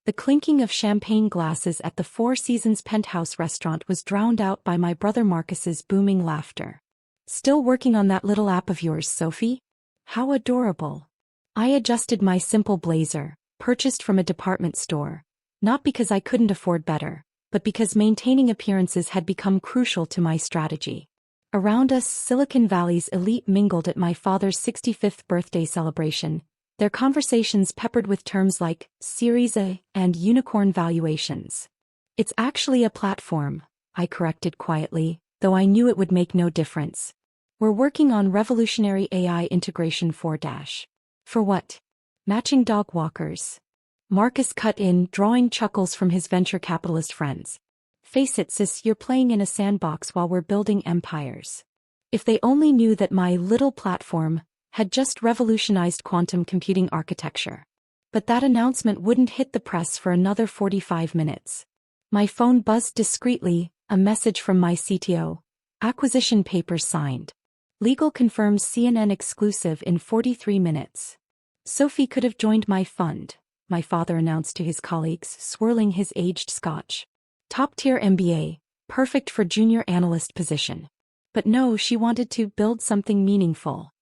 The clinking of champagne glasses at the Four Seasons penthouse restaurant was drowned out by my brother Marcus's booming laughter. "Still working on that little app of yours, Sophie? How adorable." I adjusted my simple blazer, purchased from a department store, not because I couldn't afford better, but because maintaining appearances had become crucial to my strategy. Around us, Silicon Valley's elite mingled at my father's 65th birthday celebration, their conversations peppered with terms like Series A and unicorn valuations. "It's actually a platform," I corrected quietly, though I knew it would make no difference. "We're working on revolutionary AI integration for Dash." "For what?" "Matching dog walkers." Marcus cut in, drawing chuckles from his venture capitalist friends. "Face it, sis, you're playing in a sandbox while we're building empires." If they only knew that my little platform had just revolutionized quantum computing architecture. But that announcement wouldn't hit the press for another 45 minutes. My phone buzzed discreetly, a message from my CTO. "Acquisition papers signed. Legal confirms CNN exclusive in 43 minutes. Sophie could have joined my fund," my father announced to his colleagues, swirling his aged scotch. "Top-tier MBA, perfect for junior analyst position." But no, she wanted to build something meaningful.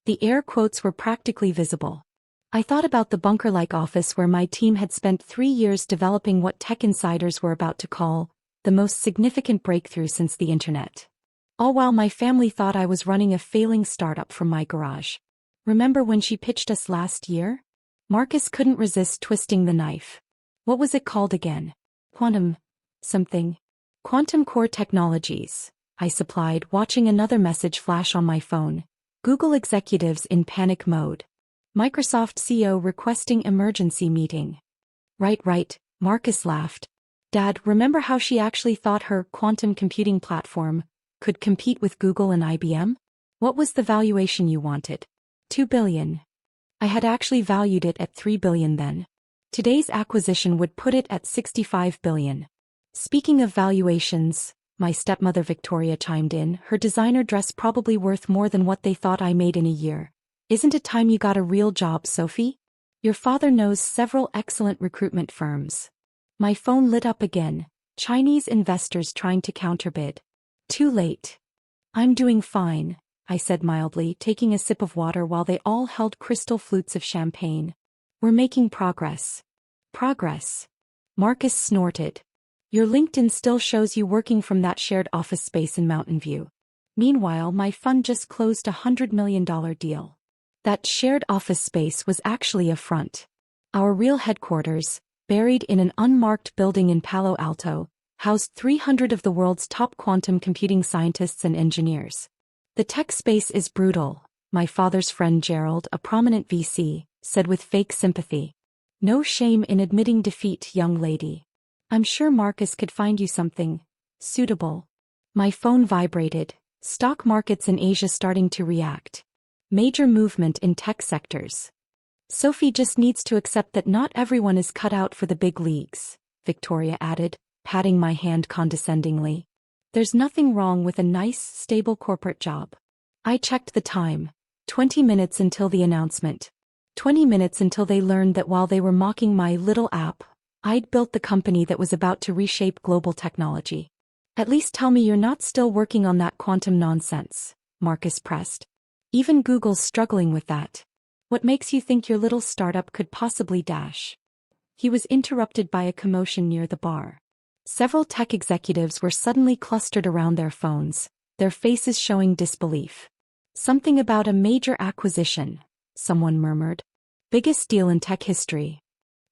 The air quotes were practically visible. I thought about the bunker-like office where my team had spent 3 years developing what tech insiders were about to call the most significant breakthrough since the internet. All while my family thought I was running a failing startup from my garage. "Remember when she pitched us last year?" Marcus couldn't resist twisting the knife. "What was it called again?" "Quantum something." "Quantum Core Technologies," I supplied, watching another message flash on my phone. Google executives in panic mode. Microsoft CEO requesting emergency meeting. Right, Marcus laughed. "Dad, remember how she actually thought her quantum computing platform could compete with Google and IBM? What was the valuation you wanted?" $2 billion. I had actually valued it at $3 billion then. Today's acquisition would put it at $65 billion. Speaking of valuations, my stepmother Victoria chimed in, her designer dress probably worth more than what they thought I made in a year. "Isn't it time you got a real job, Sophie? Your father knows several excellent recruitment firms." My phone lit up again, Chinese investors trying to counterbid. Too late. "I'm doing fine," I said mildly, taking a sip of water while they all held crystal flutes of champagne. "We're making progress." "Progress?" Marcus snorted. "Your LinkedIn still shows you working from that shared office space in Mountain View. Meanwhile, my fund just closed a $100 million deal." That shared office space was actually a front. Our real headquarters, buried in an unmarked building in Palo Alto, housed 300 of the world's top quantum computing scientists and engineers. "The tech space is brutal," my father's friend Gerald, a prominent VC, said with fake sympathy. "No shame in admitting defeat, young lady. I'm sure Marcus could find you something suitable." My phone vibrated. Stock markets in Asia starting to react. Major movement in tech sectors. "Sophie just needs to accept that not everyone is cut out for the big leagues," Victoria added, patting my hand condescendingly. "There's nothing wrong with a nice, stable corporate job." I checked the time. 20 minutes until the announcement. 20 minutes until they learned that while they were mocking my little app, I'd built the company that was about to reshape global technology. "At least tell me you're not still working on that quantum nonsense," Marcus pressed. "Even Google's struggling with that. What makes you think your little startup could possibly dash?" He was interrupted by a commotion near the bar. Several tech executives were suddenly clustered around their phones, their faces showing disbelief. "Something about a major acquisition," someone murmured. "Biggest deal in tech history."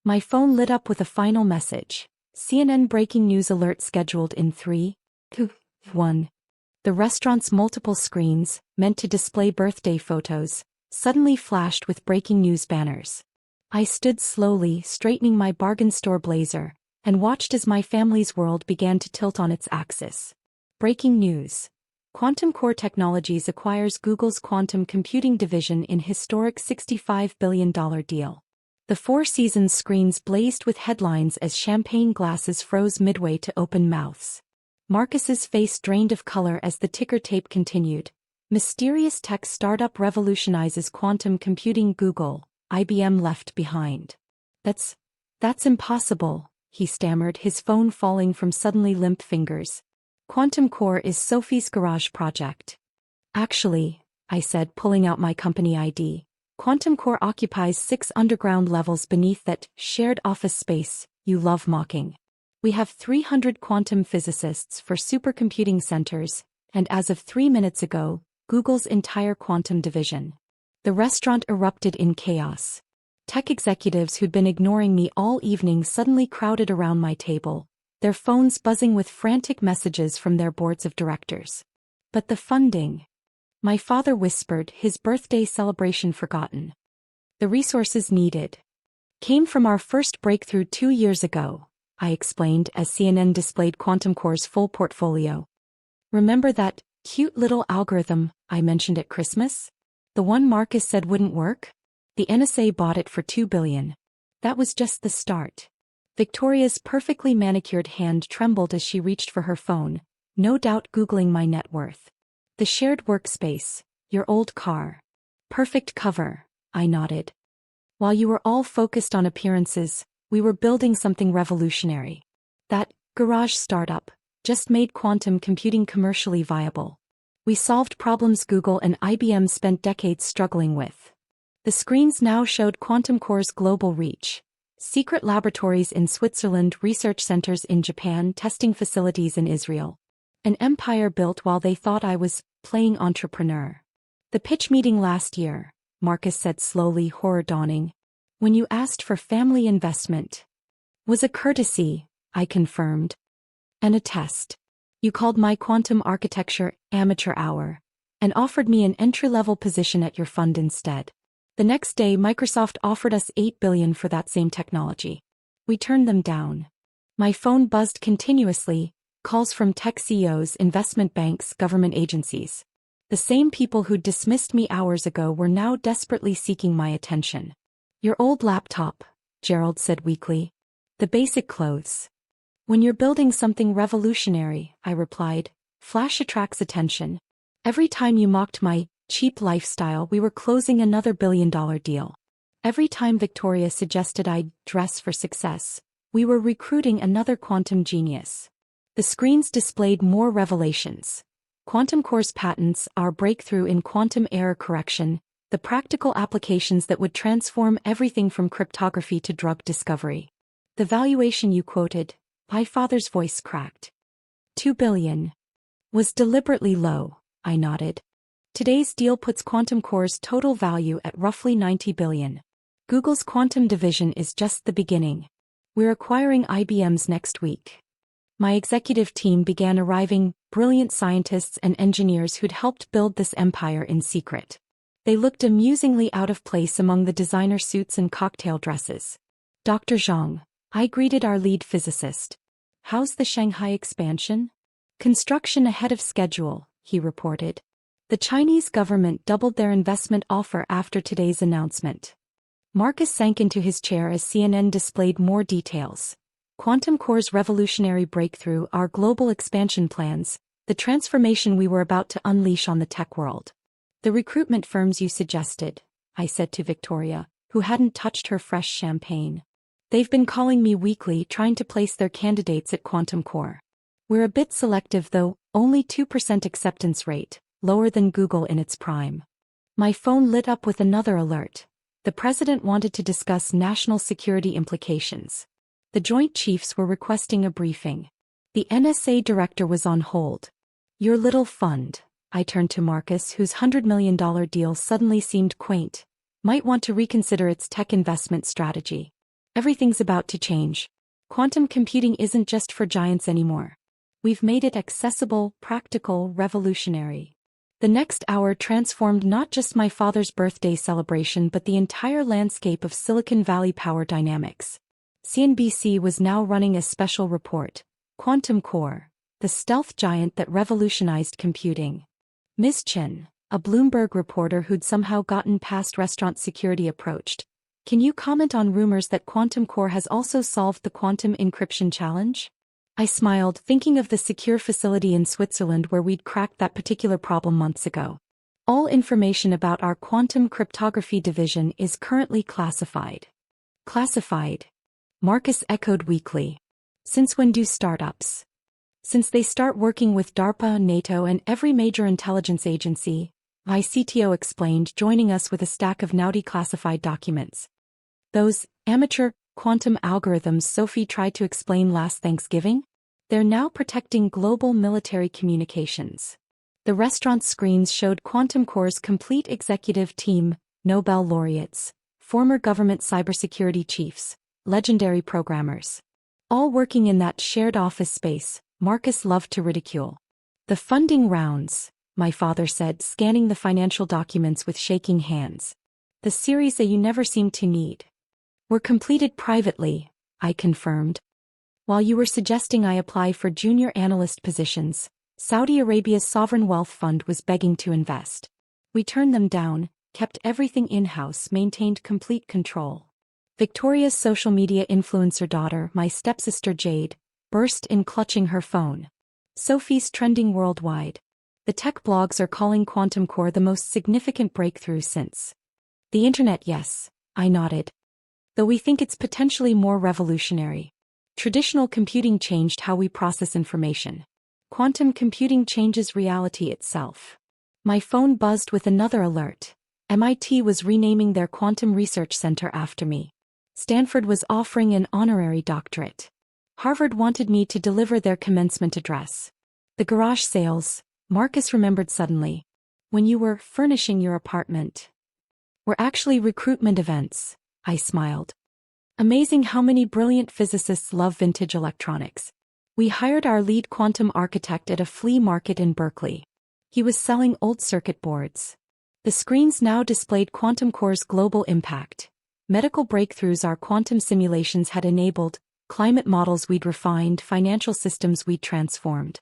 My phone lit up with a final message. CNN breaking news alert scheduled in 3, 2, 1. The restaurant's multiple screens, meant to display birthday photos, suddenly flashed with breaking news banners. I stood slowly, straightening my bargain store blazer, and watched as my family's world began to tilt on its axis. Breaking news. Quantum Core Technologies acquires Google's quantum computing division in historic $65 billion deal. The Four Seasons screens blazed with headlines as champagne glasses froze midway to open mouths. Marcus's face drained of color as the ticker tape continued. Mysterious tech startup revolutionizes quantum computing, Google, IBM left behind. That's That's impossible, he stammered, his phone falling from suddenly limp fingers. Quantum Core is Sophie's garage project. Actually, I said, pulling out my company ID, Quantum Core occupies 6 underground levels beneath that shared office space you love mocking. We have 300 quantum physicists for supercomputing centers, and as of 3 minutes ago, Google's entire quantum division. The restaurant erupted in chaos. Tech executives who'd been ignoring me all evening suddenly crowded around my table, their phones buzzing with frantic messages from their boards of directors. But the funding. My father whispered, his birthday celebration forgotten. The resources needed came from our first breakthrough 2 years ago, I explained as CNN displayed Quantum Core's full portfolio. Remember that cute little algorithm I mentioned at Christmas? The one Marcus said wouldn't work? The NSA bought it for $2 billion. That was just the start. Victoria's perfectly manicured hand trembled as she reached for her phone, no doubt Googling my net worth. The shared workspace, your old car. Perfect cover, I nodded. While you were all focused on appearances, we were building something revolutionary. That garage startup just made quantum computing commercially viable. We solved problems Google and IBM spent decades struggling with. The screens now showed Quantum Core's global reach. Secret laboratories in Switzerland, research centers in Japan, testing facilities in Israel. An empire built while they thought I was playing entrepreneur. The pitch meeting last year, Marcus said slowly, horror dawning. When you asked for family investment. Was a courtesy, I confirmed. And a test. You called my quantum architecture amateur hour. And offered me an entry-level position at your fund instead. The next day Microsoft offered us $8 billion for that same technology. We turned them down. My phone buzzed continuously, calls from tech CEOs, investment banks, government agencies. The same people who'd dismissed me hours ago were now desperately seeking my attention. Your old laptop, Gerald said weakly. The basic clothes. When you're building something revolutionary, I replied, flash attracts attention. Every time you mocked my cheap lifestyle, we were closing another billion-dollar deal. Every time Victoria suggested I'd dress for success, we were recruiting another quantum genius. The screens displayed more revelations. Quantum Core's patents, our breakthrough in quantum error correction, the practical applications that would transform everything from cryptography to drug discovery. The valuation you quoted, my father's voice cracked. $2 billion. Was deliberately low, I nodded. Today's deal puts Quantum Core's total value at roughly $90 billion. Google's quantum division is just the beginning. We're acquiring IBM's next week. My executive team began arriving, brilliant scientists and engineers who'd helped build this empire in secret. They looked amusingly out of place among the designer suits and cocktail dresses. Dr. Zhang, I greeted our lead physicist. How's the Shanghai expansion? Construction ahead of schedule, he reported. The Chinese government doubled their investment offer after today's announcement. Marcus sank into his chair as CNN displayed more details. Quantum Core's revolutionary breakthrough, our global expansion plans, the transformation we were about to unleash on the tech world. The recruitment firms you suggested, I said to Victoria, who hadn't touched her fresh champagne. They've been calling me weekly trying to place their candidates at Quantum Core. We're a bit selective though, only 2% acceptance rate, lower than Google in its prime. My phone lit up with another alert. The president wanted to discuss national security implications. The Joint Chiefs were requesting a briefing. The NSA director was on hold. Your little fund, I turned to Marcus, whose $100 million deal suddenly seemed quaint, might want to reconsider its tech investment strategy. Everything's about to change. Quantum computing isn't just for giants anymore. We've made it accessible, practical, revolutionary. The next hour transformed not just my father's birthday celebration but the entire landscape of Silicon Valley power dynamics. CNBC was now running a special report, Quantum Core, the stealth giant that revolutionized computing. Ms. Chen, a Bloomberg reporter who'd somehow gotten past restaurant security, approached. Can you comment on rumors that Quantum Core has also solved the quantum encryption challenge? I smiled, thinking of the secure facility in Switzerland where we'd cracked that particular problem months ago. All information about our quantum cryptography division is currently classified. Classified? Marcus echoed weakly. Since when do startups? Since they start working with DARPA, NATO, and every major intelligence agency, my CTO explained, joining us with a stack of naughty classified documents. Those amateur quantum algorithms Sophie tried to explain last Thanksgiving? They're now protecting global military communications. The restaurant screens showed Quantum Core's complete executive team, Nobel laureates, former government cybersecurity chiefs, legendary programmers. All working in that shared office space, Marcus loved to ridicule. The funding rounds, my father said, scanning the financial documents with shaking hands. The series that you never seem to need. Were completed privately, I confirmed. While you were suggesting I apply for junior analyst positions, Saudi Arabia's sovereign wealth fund was begging to invest. We turned them down, kept everything in-house, maintained complete control. Victoria's social media influencer daughter, my stepsister Jade, burst in, clutching her phone. Sophie's trending worldwide. The tech blogs are calling Quantum Core the most significant breakthrough since the internet. Yes, I nodded. Though we think it's potentially more revolutionary. Traditional computing changed how we process information. Quantum computing changes reality itself. My phone buzzed with another alert. MIT was renaming their Quantum Research Center after me. Stanford was offering an honorary doctorate. Harvard wanted me to deliver their commencement address. The garage sales, Marcus remembered suddenly. When you were furnishing your apartment. Were actually recruitment events, I smiled. Amazing how many brilliant physicists love vintage electronics. We hired our lead quantum architect at a flea market in Berkeley. He was selling old circuit boards. The screens now displayed Quantum Core's global impact. Medical breakthroughs our quantum simulations had enabled, climate models we'd refined, financial systems we'd transformed.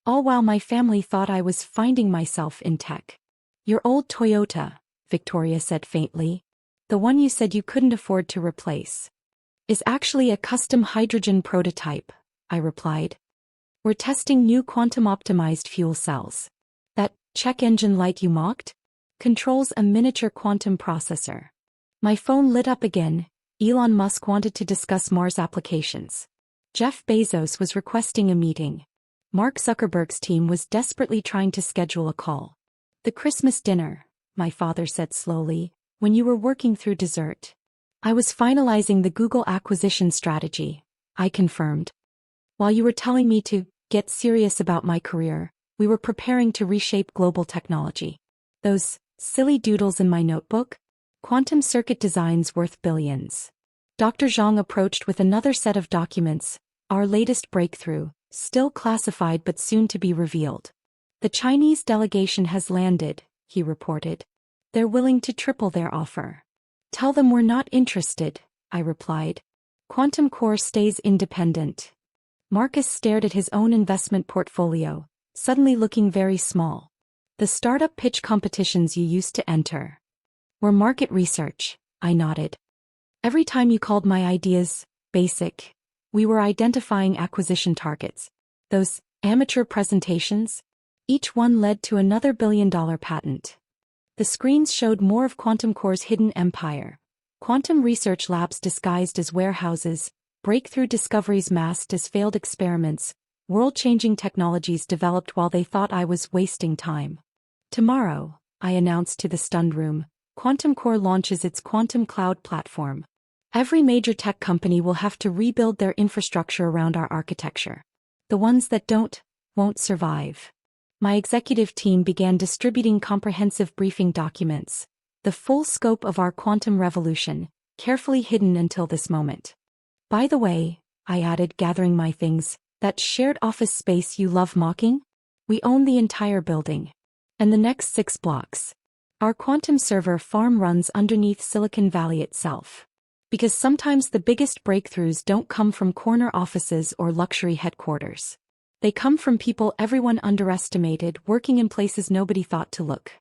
All while my family thought I was finding myself in tech. Your old Toyota, Victoria said faintly. The one you said you couldn't afford to replace. Is actually a custom hydrogen prototype, I replied. We're testing new quantum-optimized fuel cells. That check engine light you mocked? Controls a miniature quantum processor. My phone lit up again. Elon Musk wanted to discuss Mars applications. Jeff Bezos was requesting a meeting. Mark Zuckerberg's team was desperately trying to schedule a call. The Christmas dinner, my father said slowly, when you were working through dessert. I was finalizing the Google acquisition strategy, I confirmed. While you were telling me to get serious about my career, we were preparing to reshape global technology. Those silly doodles in my notebook? Quantum circuit designs worth billions. Dr. Zhang approached with another set of documents, our latest breakthrough, still classified but soon to be revealed. The Chinese delegation has landed, he reported. They're willing to triple their offer. Tell them we're not interested, I replied. Quantum Core stays independent. Marcus stared at his own investment portfolio, suddenly looking very small. The startup pitch competitions you used to enter were market research, I nodded. Every time you called my ideas basic, we were identifying acquisition targets. Those amateur presentations, each one led to another billion-dollar patent. The screens showed more of Quantum Core's hidden empire. Quantum research labs disguised as warehouses, breakthrough discoveries masked as failed experiments, world-changing technologies developed while they thought I was wasting time. Tomorrow, I announced to the stunned room, Quantum Core launches its quantum cloud platform. Every major tech company will have to rebuild their infrastructure around our architecture. The ones that won't survive. My executive team began distributing comprehensive briefing documents, the full scope of our quantum revolution, carefully hidden until this moment. By the way, I added, gathering my things, that shared office space you love mocking? We own the entire building. And the next 6 blocks. Our quantum server farm runs underneath Silicon Valley itself. Because sometimes the biggest breakthroughs don't come from corner offices or luxury headquarters. They come from people everyone underestimated, working in places nobody thought to look.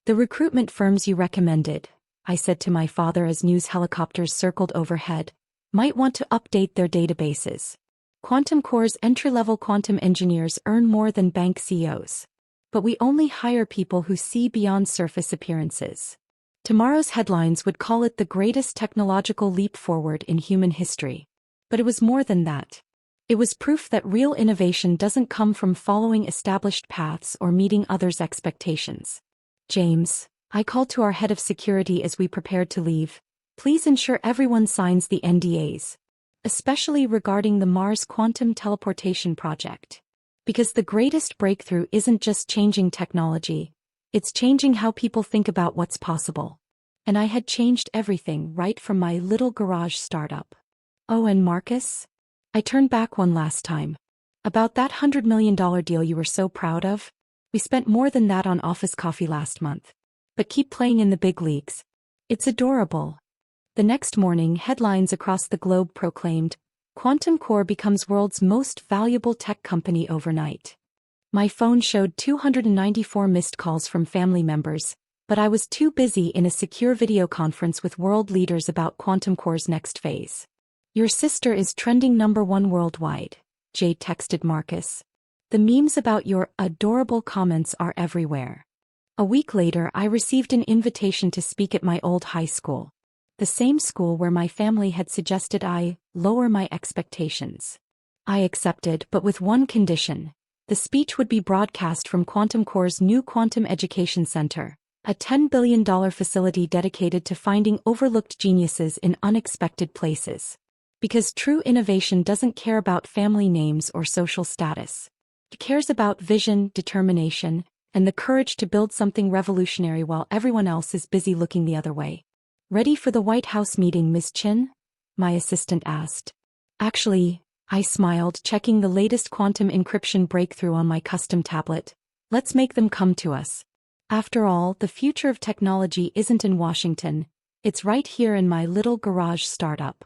The recruitment firms you recommended, I said to my father as news helicopters circled overhead, might want to update their databases. Quantum Core's entry-level quantum engineers earn more than bank CEOs. But we only hire people who see beyond surface appearances. Tomorrow's headlines would call it the greatest technological leap forward in human history. But it was more than that. It was proof that real innovation doesn't come from following established paths or meeting others' expectations. James, I called to our head of security as we prepared to leave. Please ensure everyone signs the NDAs. Especially regarding the Mars quantum teleportation project. Because the greatest breakthrough isn't just changing technology, it's changing how people think about what's possible. And I had changed everything right from my little garage startup. Oh, and Marcus? I turned back one last time. About that $100 million deal you were so proud of? We spent more than that on office coffee last month. But keep playing in the big leagues. It's adorable. The next morning, headlines across the globe proclaimed, Quantum Core becomes world's most valuable tech company overnight. My phone showed 294 missed calls from family members, but I was too busy in a secure video conference with world leaders about Quantum Core's next phase. Your sister is trending #1 worldwide, Jade texted Marcus. The memes about your adorable comments are everywhere. A week later, I received an invitation to speak at my old high school. The same school where my family had suggested I lower my expectations. I accepted, but with one condition. The speech would be broadcast from Quantum Core's new Quantum Education Center, a $10 billion facility dedicated to finding overlooked geniuses in unexpected places. Because true innovation doesn't care about family names or social status. It cares about vision, determination, and the courage to build something revolutionary while everyone else is busy looking the other way. Ready for the White House meeting, Ms. Chin? My assistant asked. Actually, I smiled, checking the latest quantum encryption breakthrough on my custom tablet. Let's make them come to us. After all, the future of technology isn't in Washington, it's right here in my little garage startup.